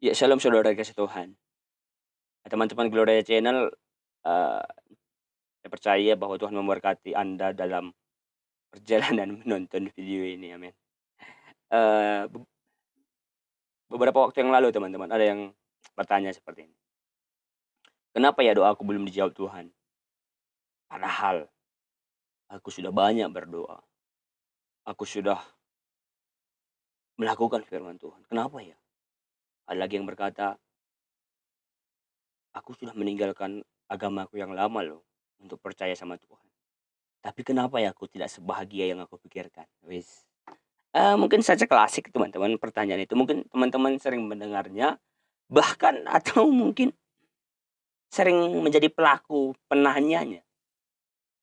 Ya, shalom saudara kasih Tuhan. Teman-teman Gloria Channel, eee, saya percaya bahwa Tuhan memberkati Anda dalam perjalanan menonton video ini, amin. Eee, be Beberapa waktu yang lalu teman-teman, ada yang bertanya seperti ini, "Kenapa ya doaku belum dijawab Tuhan? Padahal aku sudah banyak berdoa, aku sudah melakukan firman Tuhan, kenapa ya?" Ada lagi yang berkata, "Aku sudah meninggalkan agamaku yang lama loh, untuk percaya sama Tuhan. Tapi kenapa ya aku tidak sebahagia yang aku pikirkan?" Wis. Mungkin saja klasik teman-teman pertanyaan itu, mungkin teman-teman sering mendengarnya, bahkan atau mungkin sering menjadi pelaku penanyanya,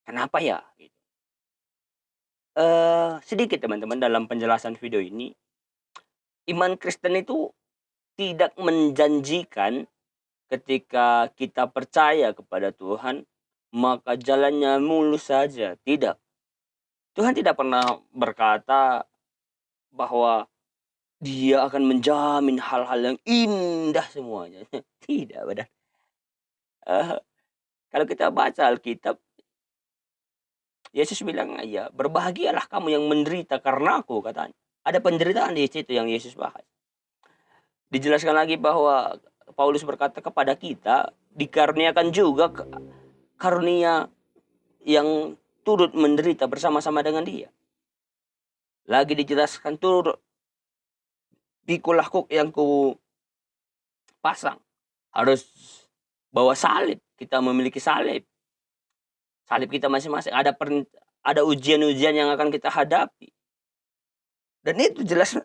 "Kenapa ya?" Gitu. Sedikit teman-teman dalam penjelasan video ini, iman Kristen itu tidak menjanjikan ketika kita percaya kepada Tuhan, maka jalannya mulus saja, tidak. Tuhan tidak pernah berkata bahwa Dia akan menjamin hal-hal yang indah semuanya, tidak, Eee, kalau kita baca Alkitab, Yesus bilang, ya, "Berbahagialah kamu yang menderita karena Aku," katanya. Ada penderitaan di situ yang Yesus bahas. Dijelaskan lagi bahwa Paulus berkata kepada kita, dikaruniakan juga karunia yang turut menderita bersama-sama dengan Dia. Lagi dijelaskan, turut pikul lakuk yang ku pasang, harus bawa salib, kita memiliki salib. Salib kita masing-masing, ada ujian-ujian yang akan kita hadapi. Dan itu jelas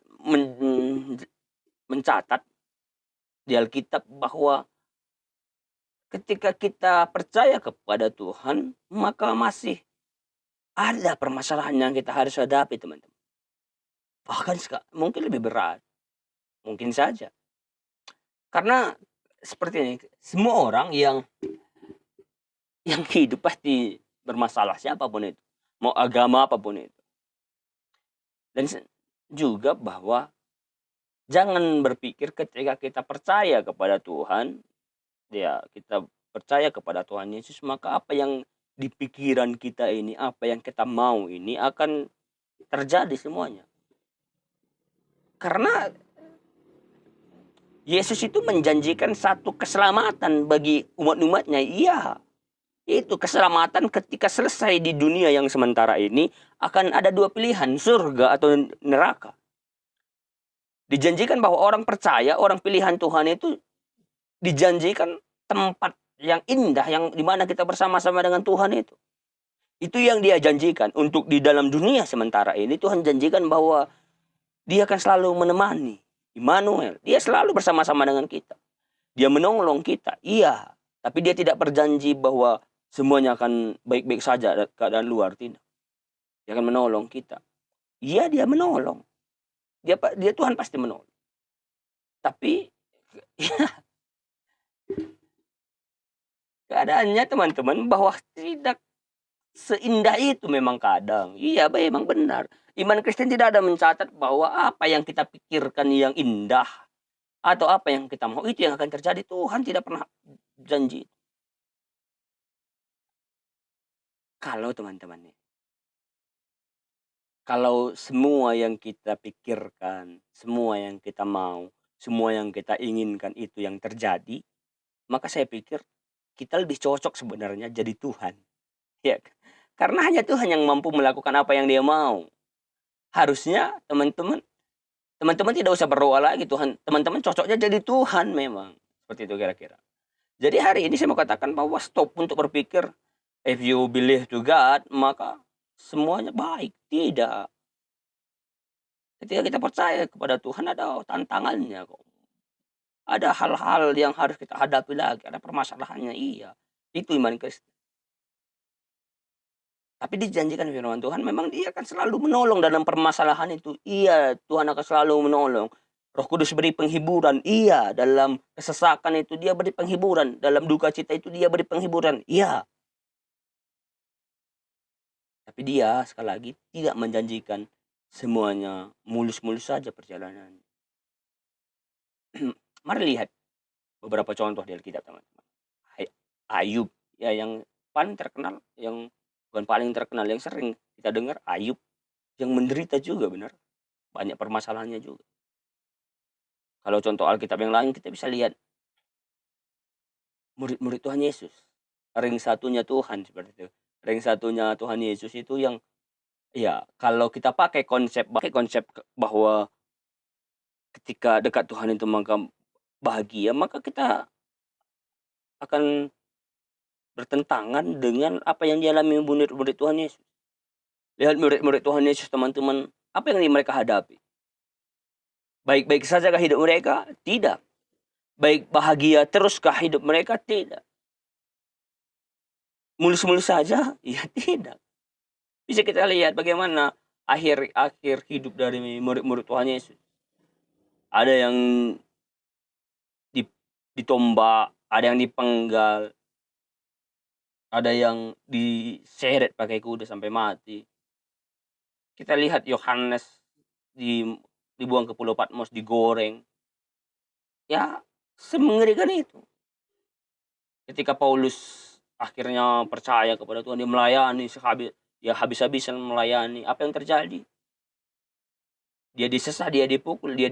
mencatat di Alkitab bahwa ketika kita percaya kepada Tuhan, maka masih ada permasalahan yang kita harus hadapi, teman-teman. Bahkan mungkin lebih berat, mungkin saja. Karena seperti ini, semua orang yang hidup pasti bermasalah, siapapun itu, mau agama apapun itu. Dan juga bahwa jangan berpikir ketika kita percaya kepada Tuhan, ya, kita percaya kepada Tuhan Yesus, maka apa yang di pikiran kita ini, apa yang kita mau ini akan terjadi semuanya. Karena Yesus itu menjanjikan satu keselamatan bagi umat-umatnya. Iya, itu keselamatan ketika selesai di dunia yang sementara ini, akan ada dua pilihan, surga atau neraka. Dijanjikan bahwa orang percaya, orang pilihan Tuhan itu dijanjikan tempat yang indah, yang dimana kita bersama-sama dengan Tuhan itu. Itu yang Dia janjikan. Untuk di dalam dunia sementara ini, Tuhan janjikan bahwa Dia akan selalu menemani. Immanuel, Dia selalu bersama-sama dengan kita. Dia menolong kita, iya. Tapi Dia tidak berjanji bahwa semuanya akan baik-baik saja keadaan luar, tidak. Dia akan menolong kita. Iya, Dia menolong. Dia Tuhan pasti menolong. Tapi keadaannya teman-teman bahwa tidak seindah itu memang kadang. Iya, memang benar. Iman Kristen tidak ada mencatat bahwa apa yang kita pikirkan yang indah atau apa yang kita mau itu yang akan terjadi. Tuhan tidak pernah janji. Kalau teman-teman nih, kalau semua yang kita pikirkan, semua yang kita mau, semua yang kita inginkan itu yang terjadi, maka saya pikir kita lebih cocok sebenarnya jadi Tuhan. Ya, karena hanya Tuhan yang mampu melakukan apa yang Dia mau. Harusnya teman-teman tidak usah berdoa lagi, teman-teman cocoknya jadi Tuhan memang, seperti itu kira-kira. Jadi hari ini saya mau katakan bahwa stop untuk berpikir, if you believe to God, maka semuanya baik. Tidak. Ketika kita percaya kepada Tuhan ada tantangannya kok. Ada hal-hal yang harus kita hadapi lagi, ada permasalahannya, iya. Itu iman Kristen. Tapi dijanjikan firman Tuhan memang Dia akan selalu menolong dalam permasalahan itu. Iya, Tuhan akan selalu menolong. Roh Kudus beri penghiburan. Iya, dalam kesesakan itu Dia beri penghiburan. Dalam duka cita itu Dia beri penghiburan. Iya. Tapi Dia sekali lagi tidak menjanjikan semuanya mulus-mulus saja perjalanan. Mari lihat beberapa contoh di Alkitab, teman-teman. Ayub, ya, yang paling terkenal, yang bukan paling terkenal, yang sering kita dengar, Ayub yang menderita juga, benar. Banyak permasalahannya juga. Kalau contoh Alkitab yang lain kita bisa lihat murid-murid Tuhan Yesus. Ring satunya Tuhan seperti itu. Ring satunya Tuhan Yesus itu yang, ya, kalau kita pakai konsep bahwa ketika dekat Tuhan itu maka bahagia, maka kita akan bertentangan dengan apa yang dialami murid-murid Tuhan Yesus. Lihat murid-murid Tuhan Yesus, teman-teman, apa yang mereka hadapi? Baik-baik sajakah hidup mereka? Tidak. Baik bahagia teruskah hidup mereka? Tidak. Mulus-mulus saja? Ya tidak. Bisa kita lihat bagaimana akhir hidup dari murid-murid Tuhan Yesus. Ada yang ditombak, ada yang dipenggal, ada yang diseret pakai kuda sampai mati. Kita lihat Yohanes dibuang ke Pulau Patmos, digoreng. Ya, semengerikan itu. Ketika Paulus akhirnya percaya kepada Tuhan, dia melayani habis-habisan melayani. Apa yang terjadi? Dia disesah, dia dipukul, dia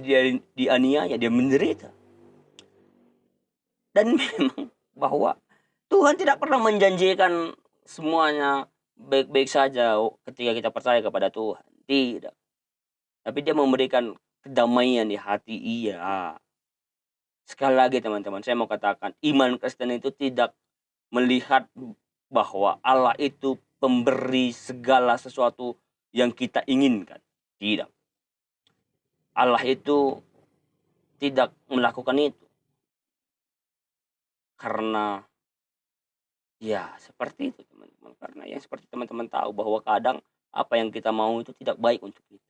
dianiaya, dia menderita. Dan memang bahwa Tuhan tidak pernah menjanjikan semuanya baik-baik saja ketika kita percaya kepada Tuhan. Tidak. Tapi dia memberikan kedamaian di hati, iya. Sekali lagi teman-teman, saya mau katakan, iman Kristen itu tidak melihat bahwa Allah itu pemberi segala sesuatu yang kita inginkan. Tidak. Allah itu tidak melakukan itu. Karena ya seperti itu teman-teman. Karena yang seperti teman-teman tahu bahwa kadang apa yang kita mau itu tidak baik untuk kita.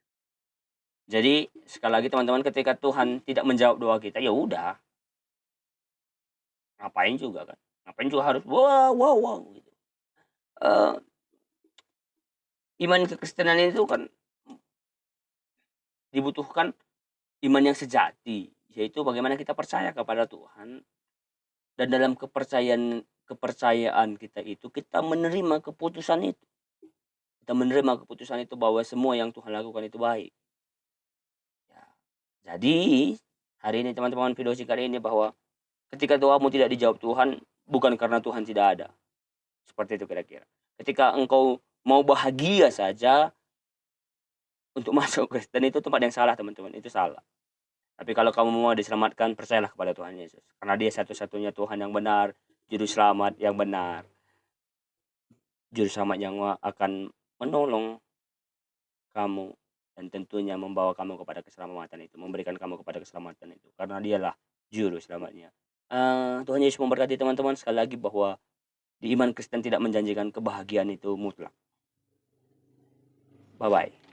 Jadi sekali lagi teman-teman, ketika Tuhan tidak menjawab doa kita, ya udah. Ngapain juga kan? Ngapain juga harus wow gitu. Iman kekristenan itu kan dibutuhkan iman yang sejati, yaitu bagaimana kita percaya kepada Tuhan, dan dalam kepercayaan kita itu kita menerima keputusan itu. Kita menerima keputusan itu bahwa semua yang Tuhan lakukan itu baik. Ya. Jadi hari ini teman-teman, video singkat ini bahwa ketika doamu tidak dijawab Tuhan, bukan karena Tuhan tidak ada. Seperti itu kira-kira. Ketika engkau mau bahagia saja untuk masuk Kristen, itu tempat yang salah teman-teman, itu salah. Tapi kalau kamu mau diselamatkan, percayalah kepada Tuhan Yesus. Karena dia satu-satunya Tuhan yang benar, juru selamat yang benar. Juru selamat yang akan menolong kamu dan tentunya membawa kamu kepada keselamatan itu, memberikan kamu kepada keselamatan itu. Karena dialah juru selamatnya. Tuhan Yesus memberkati teman-teman. Sekali lagi bahwa di iman Kristen tidak menjanjikan kebahagiaan itu mutlak. Bye-bye.